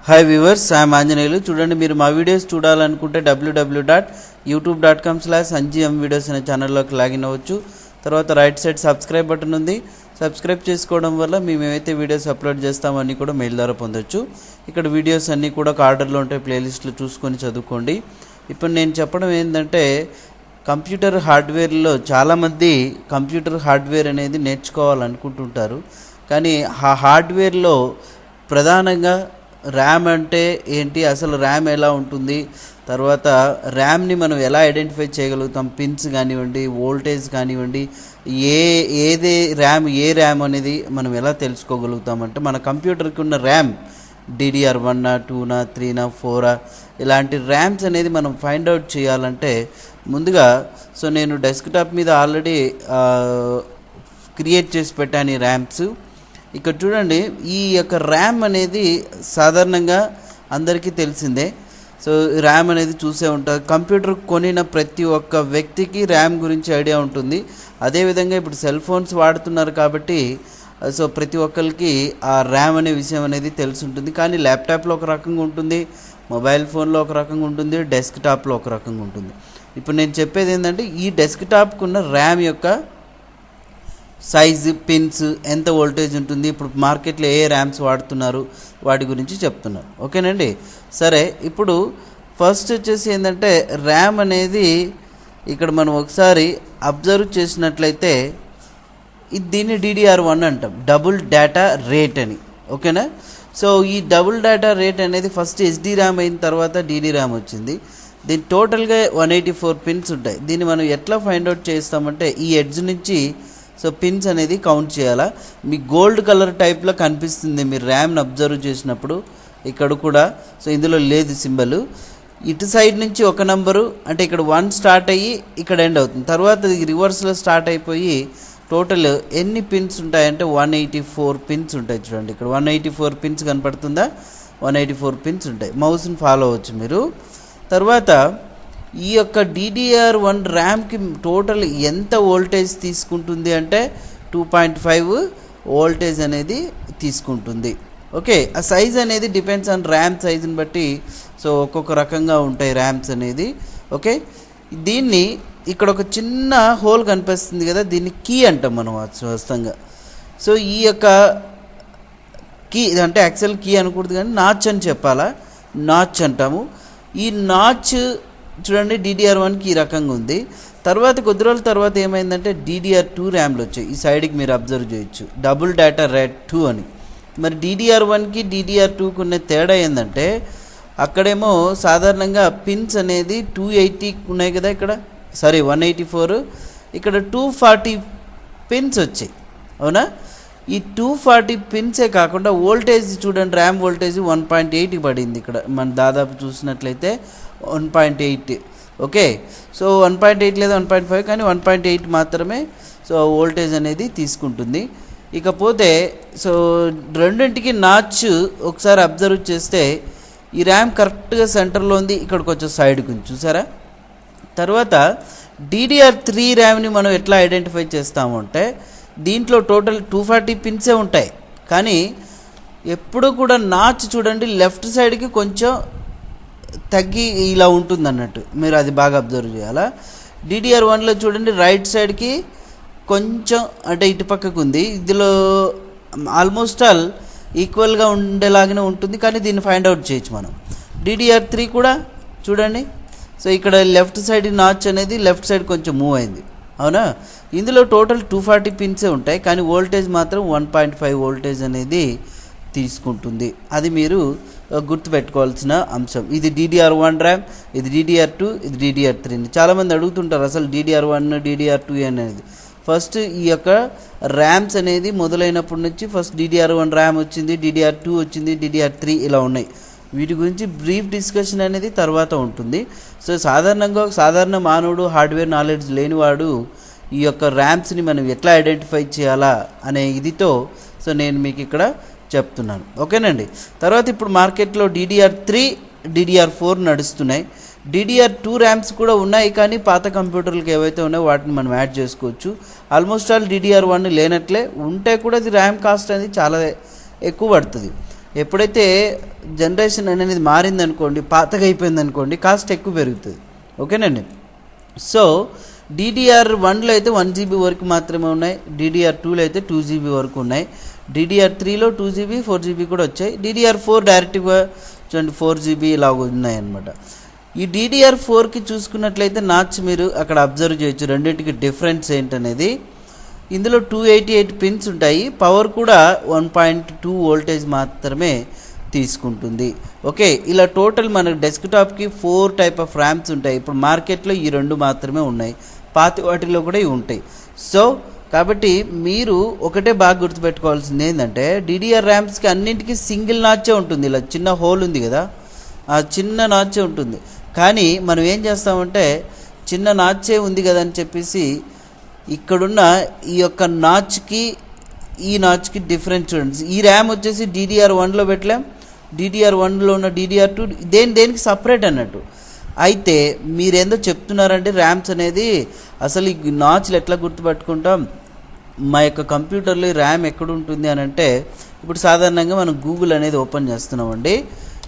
Hi viewers, I'm Anjaneyulu. చూడండి, మీరు మా వీడియోస్ చూడాలనుకుంటే www.youtube.com/anjm videos అనే ఛానల్లోకి లాగిన్ అవ్వచ్చు. తర్వాత రైట్ సైడ్ సబ్స్క్రైబ్ బటన్ ఉంది. సబ్స్క్రైబ్ చేసుకోవడం వల్ల మేము ఏవైతే వీడియోస్ అప్లోడ్ చేస్తామో అన్నీ కూడా మెయిల్ ద్వారా పొందొచ్చు. ఇక్కడ వీడియోస్ అన్నీ కూడా ఒక ఆర్డర్లో ఉంటాయి, ప్లేలిస్ట్లో చూసుకొని చదువుకోండి. ఇప్పుడు నేను చెప్పడం ఏంటంటే, కంప్యూటర్ హార్డ్వేర్లో చాలామంది కంప్యూటర్ హార్డ్వేర్ అనేది నేర్చుకోవాలనుకుంటుంటారు. కానీ ఆ హార్డ్వేర్లో ప్రధానంగా ర్యామ్ అంటే ఏంటి, అసలు ర్యామ్ ఎలా ఉంటుంది, తర్వాత ర్యామ్ని మనం ఎలా ఐడెంటిఫై చేయగలుగుతాం, పిన్స్ కానివ్వండి, వోల్టేజ్ కానివ్వండి, ఏ ర్యామ్ అనేది మనం ఎలా తెలుసుకోగలుగుతామంటే, మన కంప్యూటర్కి ఉన్న ర్యామ్ DDR1, 2, 3, 4 ఇలాంటి ర్యామ్స్ అనేది మనం ఫైండ్ అవుట్ చేయాలంటే ముందుగా నేను డెస్క్టాప్ మీద ఆల్రెడీ క్రియేట్ చేసి పెట్టాను ఈ ర్యామ్స్. ఇక్కడ చూడండి, ఈ యొక్క ర్యామ్ అనేది సాధారణంగా అందరికీ తెలిసిందే. ర్యామ్ అనేది చూసే ఉంటారు. కంప్యూటర్ కొనిన ప్రతి ఒక్క వ్యక్తికి ర్యామ్ గురించి ఐడియా ఉంటుంది. అదేవిధంగా ఇప్పుడు సెల్ ఫోన్స్ వాడుతున్నారు కాబట్టి ప్రతి ఒక్కరికి ఆ ర్యామ్ అనే విషయం అనేది తెలిసి ఉంటుంది. కానీ ల్యాప్టాప్లో ఒక రకంగా ఉంటుంది, మొబైల్ ఫోన్లో ఒక రకంగా ఉంటుంది, డెస్క్టాప్లో ఒక రకంగా ఉంటుంది. ఇప్పుడు నేను చెప్పేది ఏంటంటే, ఈ డెస్క్టాప్కు ఉన్న ర్యామ్ యొక్క సైజు, పిన్స్, ఎంత వోల్టేజ్ ఉంటుంది, ఇప్పుడు మార్కెట్లో ఏ ర్యామ్స్ వాడుతున్నారు, వాటి గురించి చెప్తున్నారు. ఓకేనండి. సరే, ఇప్పుడు ఫస్ట్ వచ్చేసి ఏంటంటే, ర్యామ్ అనేది ఇక్కడ మనం ఒకసారి అబ్జర్వ్ చేసినట్లయితే దీన్ని DDR1 అంటాం, డబుల్ డేటా రేట్ అని. ఓకేనా. ఈ డబుల్ డేటా రేట్ అనేది ఫస్ట్ SD ర్యామ్ అయిన తర్వాత DD ర్యామ్ వచ్చింది. దీని టోటల్గా 184 పిన్స్ ఉంటాయి. దీన్ని మనం ఎట్లా ఫైండ్ అవుట్ చేస్తామంటే, ఈ ఎడ్జ్ నుంచి పిన్స్ అనేది కౌంట్ చేయాలా. మీ గోల్డ్ కలర్ టైప్లో కనిపిస్తుంది మీరు ర్యామ్ని అబ్జర్వ్ చేసినప్పుడు. ఇక్కడ కూడా ఇందులో లేదు సింబల్. ఇటు సైడ్ నుంచి ఒక నంబరు, అంటే ఇక్కడ 1 స్టార్ట్ అయ్యి ఇక్కడ ఎండ్ అవుతుంది. తర్వాత రివర్స్లో స్టార్ట్ అయిపోయి టోటల్ ఎన్ని పిన్స్ ఉంటాయంటే 184 పిన్స్ ఉంటాయి. చూడండి, ఇక్కడ 184 పిన్స్ కనపడుతుందా, 184 పిన్స్ ఉంటాయి. మౌస్ని ఫాలో అవ్వచ్చు మీరు. తర్వాత ఈ యొక్క DDR1 ర్యామ్కి టోటల్ ఎంత వోల్టేజ్ తీసుకుంటుంది అంటే 2.5 వోల్టేజ్ అనేది తీసుకుంటుంది. ఓకే. ఆ సైజ్ అనేది డిపెండ్స్ ఆన్ ర్యామ్ సైజుని బట్టి ఒక్కొక్క రకంగా ఉంటాయి ర్యామ్స్ అనేది. ఓకే. దీన్ని ఇక్కడ ఒక చిన్న హోల్ కనిపిస్తుంది కదా, దీన్ని కీ అంటాం మనం స్పష్టంగా. ఈ యొక్క కీ అంటే యాక్చువల్ కీ అనకూడదు, కానీ నాచ్ అని చెప్పాలా, నాచ్ అంటాము. ఈ నాచ్ చూడండి DDR1కి ఈ రకంగా ఉంది. తర్వాత కొద్ది రోజుల తర్వాత ఏమైందంటే DDR2 ర్యామ్లు వచ్చాయి. ఈ సైడ్కి మీరు అబ్జర్వ్ చేయొచ్చు, డబుల్ డేటా రేట్ 2 అని. మరి DDR1కి DDR2కి ఉన్న తేడా ఏంటంటే, అక్కడేమో సాధారణంగా పిన్స్ అనేది 280 ఉన్నాయి కదా, ఇక్కడ 184, ఇక్కడ 240 పిన్స్ వచ్చాయి. అవునా. ఈ 240 పిన్సే కాకుండా వోల్టేజ్ చూడండి, ర్యామ్ వోల్టేజ్ 1.8 పడింది. ఇక్కడ మనం దాదాపు చూసినట్లయితే 1.8. ఓకే. 1.8 లేదా 1.5, కానీ 1.8 మాత్రమే వోల్టేజ్ అనేది తీసుకుంటుంది. ఇకపోతే రెండింటికి నాచ్ ఒకసారి అబ్జర్వ్ చేస్తే ఈ ర్యామ్ కరెక్ట్గా సెంటర్లో ఉంది, ఇక్కడికి వచ్చే సైడ్ గురించి చూసారా. తర్వాత DDR3 ర్యామ్ని మనం ఎట్లా ఐడెంటిఫై చేస్తాము అంటే, దీంట్లో టోటల్ 240 పిన్సే ఉంటాయి, కానీ ఎప్పుడు కూడా నాచ్ చూడండి లెఫ్ట్ సైడ్కి కొంచెం తగ్గి ఇలా ఉంటుంది అన్నట్టు, మీరు అది బాగా అబ్జర్వ్ చేయాలా. DDR1లో చూడండి రైట్ సైడ్కి కొంచెం అంటే ఇటు పక్కకు ఉంది. ఇందులో ఆల్మోస్ట్ ఆల్ ఈక్వల్గా ఉండేలాగానే ఉంటుంది, కానీ దీన్ని ఫైండ్ అవుట్ చేయొచ్చు మనం. DDR3 కూడా చూడండి, ఇక్కడ లెఫ్ట్ సైడ్ నాచ్ అనేది లెఫ్ట్ సైడ్ కొంచెం మూవ్ అయింది. అవునా. ఇందులో టోటల్ 240 పిన్సే ఉంటాయి, కానీ వోల్టేజ్ మాత్రం 1.5 వోల్టేజ్ అనేది తీసుకుంటుంది. అది మీరు గుర్తుపెట్టుకోవాల్సిన అంశం. ఇది DDR1 ర్యామ్, ఇది DDR2, ఇది DDR3. చాలామంది అడుగుతుంటారు అసలు DDR1, DDR2 అనేది. ఫస్ట్ ఈ యొక్క ర్యామ్స్ అనేది మొదలైనప్పటి నుంచి ఫస్ట్ DDR1 ర్యామ్ వచ్చింది, DDR2 వచ్చింది, DDR3 ఇలా ఉన్నాయి. వీటి గురించి బ్రీఫ్ డిస్కషన్ అనేది తర్వాత ఉంటుంది. సాధారణంగా సాధారణ మానవుడు, హార్డ్వేర్ నాలెడ్జ్ లేనివాడు ఈ యొక్క ర్యామ్స్ని మనం ఎట్లా ఐడెంటిఫై చేయాలా అనే ఇదితో నేను మీకు ఇక్కడ చెప్తున్నాను. ఓకేనండి. తర్వాత ఇప్పుడు మార్కెట్లో DDR3, DDR4 నడుస్తున్నాయి. DDR2 ర్యామ్స్ కూడా ఉన్నాయి, కానీ పాత కంప్యూటర్లకు ఏవైతే ఉన్నాయో వాటిని మనం యాడ్ చేసుకోవచ్చు. ఆల్మోస్ట్ ఆల్ DDR1 లేనట్లే ఉంటే కూడా అది ర్యామ్ కాస్ట్ అనేది చాలా ఎక్కువ పడుతుంది. ఎప్పుడైతే జనరేషన్ అనేది మారిందనుకోండి, పాతగా అయిపోయిందనుకోండి, కాస్ట్ ఎక్కువ పెరుగుతుంది. ఓకేనండి. సో DDR1లో అయితే 1 GB వరకు మాత్రమే ఉన్నాయి, DDR2లో అయితే 2 GB వరకు ఉన్నాయి, DDR3లో 2 GB 4 GB కూడా వచ్చాయి, DDR4 డైరెక్ట్గా చూడండి 4 GB ఇలా ఉన్నాయి అన్నమాట. ఈ DDR4కి చూసుకున్నట్లయితే నాచ్ మీరు అక్కడ అబ్జర్వ్ చేయొచ్చు, రెండింటికి డిఫరెన్స్ ఏంటనేది. ఇందులో 288 పిన్స్ ఉంటాయి, పవర్ కూడా 1.2 వోల్టేజ్ మాత్రమే తీసుకుంటుంది. ఓకే, ఇలా టోటల్ మనకు డెస్క్టాప్కి 4 టైప్ ఆఫ్ ర్యామ్స్ ఉంటాయి. ఇప్పుడు మార్కెట్లో ఈ 2 మాత్రమే ఉన్నాయి, పాత వాటిలో కూడా ఇవి ఉంటాయి. సో కాబట్టి మీరు ఒకటే బాగా గుర్తుపెట్టుకోవాల్సింది ఏంటంటే, DDR ర్యామ్స్కి అన్నింటికి సింగిల్ నాచే ఉంటుంది, ఇలా చిన్న హోల్ ఉంది కదా, ఆ చిన్న నాచే ఉంటుంది. కానీ మనం ఏం చేస్తామంటే, చిన్న నాచే ఉంది కదా అని చెప్పేసి ఇక్కడున్న ఈ యొక్క నాచ్కి ఈ నాచ్కి డిఫరెన్స్ చూడండి. ఈ ర్యామ్ వచ్చేసి DDR1లో పెట్టలేం, DDR1లో ఉన్న DDR2 దేనికి సపరేట్ అన్నట్టు. అయితే మీరేందో చెప్తున్నారంటే ర్యామ్స్ అనేది అసలు ఈ నాచ్లు ఎట్లా గుర్తుపట్టుకుంటాం, మా యొక్క కంప్యూటర్లో ర్యామ్ ఎక్కడ ఉంటుంది అని అంటే, ఇప్పుడు సాధారణంగా మనం గూగుల్ అనేది ఓపెన్ చేస్తున్నామండి.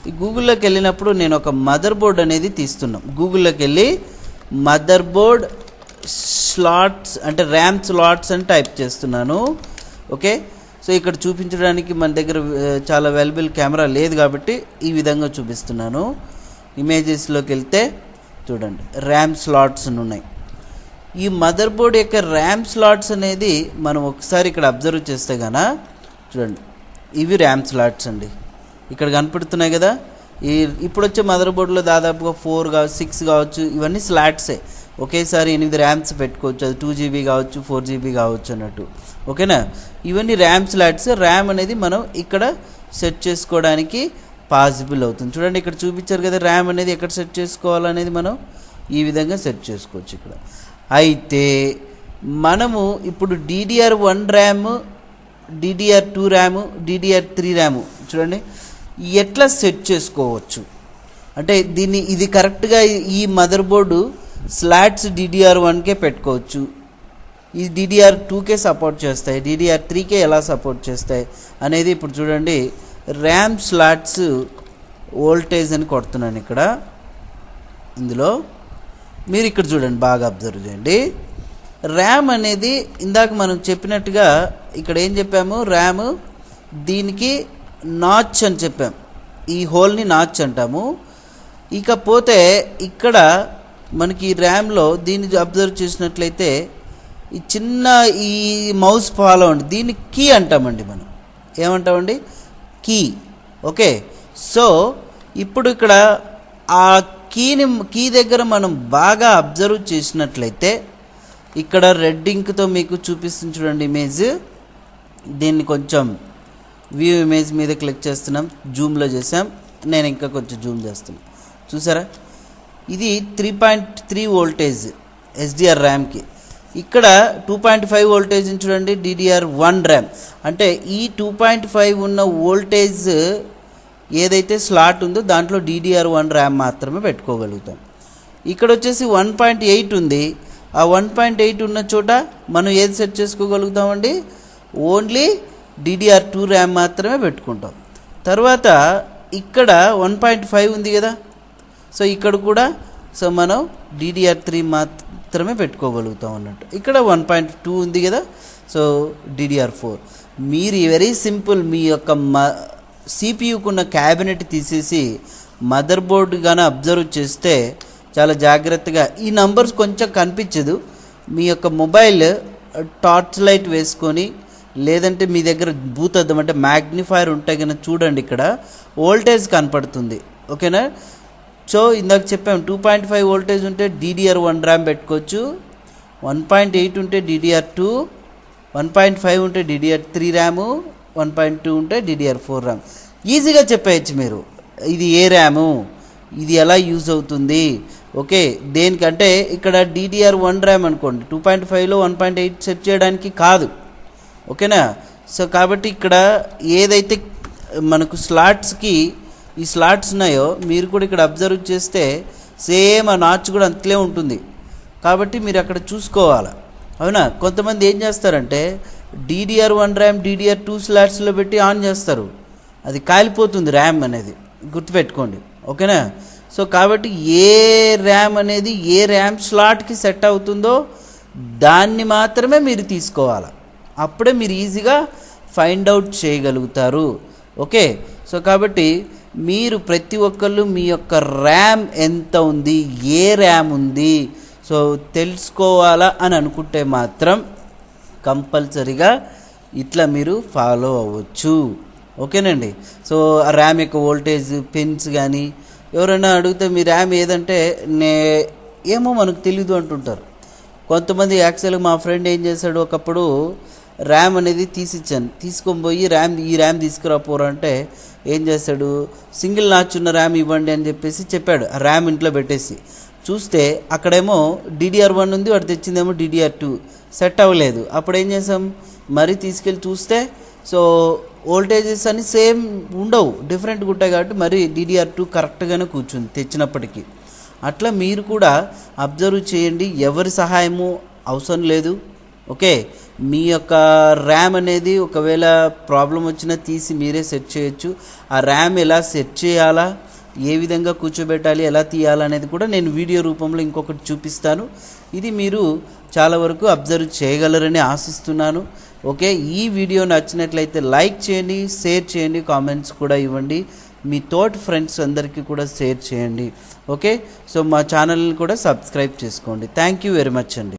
ఈ గూగుల్లోకి వెళ్ళినప్పుడు నేను ఒక మదర్ బోర్డ్ అనేది తీస్తున్నాం. గూగుల్లోకి వెళ్ళి మదర్ బోర్డ్ స్లాట్స్ అంటే ర్యామ్ స్లాట్స్ అని టైప్ చేస్తున్నాను. ఓకే, సో ఇక్కడ చూపించడానికి మన దగ్గర చాలా అవైలబుల్ కెమెరా లేదు కాబట్టి ఈ విధంగా చూపిస్తున్నాను. ఇమేజెస్లోకి వెళ్తే చూడండి ర్యామ్ స్లాట్స్ ఉన్నాయి. ఈ మదర్ బోర్డ్ యొక్క ర్యామ్ స్లాట్స్ అనేది మనం ఒకసారి ఇక్కడ అబ్జర్వ్ చేస్తే గాన చూడండి, ఇవి ర్యామ్ స్లాట్స్ అండి, ఇక్కడ కనపడుతున్నాయి కదా. ఇప్పుడు వచ్చే మదర్ బోర్డులో దాదాపుగా 4 కావచ్చు, 6 కావచ్చు, ఇవన్నీ స్లాట్సే. ఒకేసారి 8 ర్యామ్స్ పెట్టుకోవచ్చు, అది 2 GB కావచ్చు, 4 GB కావచ్చు అన్నట్టు. ఓకేనా, ఇవన్నీ ర్యామ్ స్లాట్స్. ర్యామ్ అనేది మనం ఇక్కడ సెట్ చేసుకోవడానికి పాసిబుల్ అవుతుంది. చూడండి ఇక్కడ చూపించారు కదా, ర్యామ్ అనేది ఎక్కడ సెట్ చేసుకోవాలనేది మనం ఈ విధంగా సెట్ చేసుకోవచ్చు ఇక్కడ. అయితే మనము ఇప్పుడు DDR1 RAM, DDR2 RAM, DDR3 RAM చూడండి ఎట్లా సెట్ చేసుకోవచ్చు అంటే, ఇది కరెక్ట్గా ఈ మదర్ బోర్డు స్లాట్స్ DDR1కే పెట్టుకోవచ్చు, ఈ DDR2కే సపోర్ట్ చేస్తాయి, DDR3కే ఎలా సపోర్ట్ చేస్తాయి అనేది ఇప్పుడు చూడండి. ర్యామ్ స్లాట్స్ వోల్టేజ్ అని కొడుతున్నాను ఇక్కడ. ఇందులో మీరు ఇక్కడ చూడండి, బాగా అబ్జర్వ్ చేయండి. ర్యామ్ అనేది ఇందాక మనం చెప్పినట్టుగా ఇక్కడ ఏం చెప్పాము, ర్యామ్ దీనికి నాచ్ అని చెప్పాం, ఈ హోల్ని నాచ్ అంటాము. ఇకపోతే ఇక్కడ మనకి ర్యామ్లో దీన్ని అబ్జర్వ్ చేసినట్లయితే ఈ చిన్న ఈ మౌస్ ఫాలో అండి, దీన్ని కీ అంటామండి. మనం ఏమంటామండి, కీ. ఓకే, సో ఇప్పుడు ఇక్కడ ఆ కీ దగ్గర మనం బాగా అబ్జర్వ్ చేసినట్లయితే ఇక్కడ రెడ్ ఇంక్తో మీకు చూపిస్తుంది చూడండి ఇమేజ్. దీన్ని కొంచెం వ్యూ ఇమేజ్ మీద క్లిక్ చేస్తున్నాం, జూమ్లో చేసాం, నేను ఇంకా కొంచెం జూమ్ చేస్తున్నాను. చూసారా, ఇది 3.3 వోల్టేజ్ SDR ర్యామ్కి. ఇక్కడ 2.5 వోల్టేజ్ చూడండి DDR1 ర్యామ్. అంటే ఈ 2.5 ఉన్న వోల్టేజ్ ఏదైతే స్లాట్ ఉందో దాంట్లో DDR1 ర్యామ్ మాత్రమే పెట్టుకోగలుగుతాం. ఇక్కడ వచ్చేసి 1.8 ఉంది, ఆ 1.8 ఉన్న చోట మనం ఏది సెట్ చేసుకోగలుగుతామండి, ఓన్లీ DDR2 ర్యామ్ మాత్రమే పెట్టుకుంటాం. తర్వాత ఇక్కడ 1.5 ఉంది కదా, సో ఇక్కడ కూడా సో మనం DDR3 మాత్రమే పెట్టుకోగలుగుతాం అన్నట్టు. ఇక్కడ 1.2 ఉంది కదా, సో DDR4. మీరు వెరీ సింపుల్, మీ యొక్క CPUకున్న క్యాబినెట్ తీసేసి మదర్ బోర్డు కానీ అబ్జర్వ్ చేస్తే చాలా జాగ్రత్తగా, ఈ నంబర్స్ కొంచెం కనిపించదు, మీ యొక్క మొబైల్ టార్చ్ లైట్ వేసుకొని లేదంటే మీ దగ్గర భూతద్దం అంటే మ్యాగ్నిఫైర్ ఉంటే కనుక చూడండి, ఇక్కడ వోల్టేజ్ కనపడుతుంది. ఓకేనా, సో ఇందాక చెప్పాము 2.5 వోల్టేజ్ ఉంటే DDR1 ర్యామ్ పెట్టుకోవచ్చు, 1.8 ఉంటే DDR2, 1.5 ఉంటే DDR3 ర్యాము, 1.2 ఉంటే DDR4 ర్యామ్. ఈజీగా చెప్పేయచ్చు మీరు ఇది ఏ ర్యాము, ఇది ఎలా యూజ్ అవుతుంది. ఓకే, దేనికంటే ఇక్కడ DDR1 ర్యామ్ అనుకోండి 2.5లో 1.8 సెట్ చేయడానికి కాదు. ఓకేనా, సో కాబట్టి ఇక్కడ ఏదైతే మనకు స్లాట్స్కి ఈ స్లాట్స్ ఉన్నాయో మీరు కూడా ఇక్కడ అబ్జర్వ్ చేస్తే సేమ్ ఆ నాచ్ కూడా అంతలే ఉంటుంది. కాబట్టి మీరు అక్కడ చూసుకోవాలి. అవునా, కొంతమంది ఏం చేస్తారంటే DDR1 ర్యామ్ DDR2 స్లాట్స్లో పెట్టి ఆన్ చేస్తారు, అది కాలిపోతుంది ర్యామ్ అనేది, గుర్తుపెట్టుకోండి, ఓకేనా. సో కాబట్టి ఏ ర్యామ్ అనేది ఏ ర్యామ్ స్లాట్కి సెట్ అవుతుందో దాన్ని మాత్రమే మీరు తీసుకోవాలి, అప్పుడే మీరు ఈజీగా ఫైండ్ అవుట్ చేయగలుగుతారు. ఓకే, సో కాబట్టి మీరు ప్రతి ఒక్కళ్ళు మీ యొక్క ర్యామ్ ఎంత ఉంది, ఏ ర్యామ్ ఉంది, సో తెలుసుకోవాలా అని అనుకుంటే మాత్రం కంపల్సరీగా ఇట్లా మీరు ఫాలో అవ్వచ్చు. ఓకేనండి. సో ఆ ర్యామ్ యొక్క వోల్టేజ్ పిన్స్ కానీ ఎవరైనా అడిగితే మీ ర్యామ్ ఏదంటే ఏమో మనకు తెలీదు అంటుంటారు కొంతమంది. యాక్చువల్గా మా ఫ్రెండ్ ఏం చేశాడు, ఒకప్పుడు ర్యామ్ అనేది తీసిచ్చాను, తీసుకొని పోయి ఈ ర్యామ్ తీసుకురాపోరు అంటే ఏం చేశాడు, సింగిల్ నాచ్ ఉన్న ర్యామ్ ఇవ్వండి అని చెప్పాడు. ఆ ర్యామ్ ఇంట్లో పెట్టేసి చూస్తే అక్కడేమో DDR1 ఉంది, వాడు తెచ్చిందేమో DDR2, సెట్ అవ్వలేదు. అప్పుడు ఏం చేసాం, మరీ తీసుకెళ్ళి చూస్తే సో వోల్టేజెస్ అని సేమ్ ఉండవు, డిఫరెంట్గా ఉంటాయి. కాబట్టి మరి DDR2 కరెక్ట్గానే కూర్చుంది తెచ్చినప్పటికీ. అట్లా మీరు కూడా అబ్జర్వ్ చేయండి, ఎవరి సహాయము అవసరం లేదు. ఓకే, మీ యొక్క ర్యామ్ అనేది ఒకవేళ ప్రాబ్లం వచ్చినా తీసి మీరే సెట్ చేయొచ్చు. ఆ ర్యామ్ ఎలా సెట్ చేయాలా, ఏ విధంగా కూర్చోబెట్టాలి, ఎలా తీయాలనేది కూడా నేను వీడియో రూపంలో ఇంకొకటి చూపిస్తాను. ఇది మీరు చాలా వరకు అబ్జర్వ్ చేయగలరని ఆశిస్తున్నాను. ఓకే, ఈ వీడియో నచ్చినట్లయితే లైక్ చేయండి, షేర్ చేయండి, కామెంట్స్ కూడా ఇవ్వండి, మీ తోటి ఫ్రెండ్స్ అందరికీ కూడా షేర్ చేయండి. ఓకే, సో మా ఛానల్ని కూడా సబ్స్క్రైబ్ చేసుకోండి. థ్యాంక్ యూ వెరీ మచ్ అండి.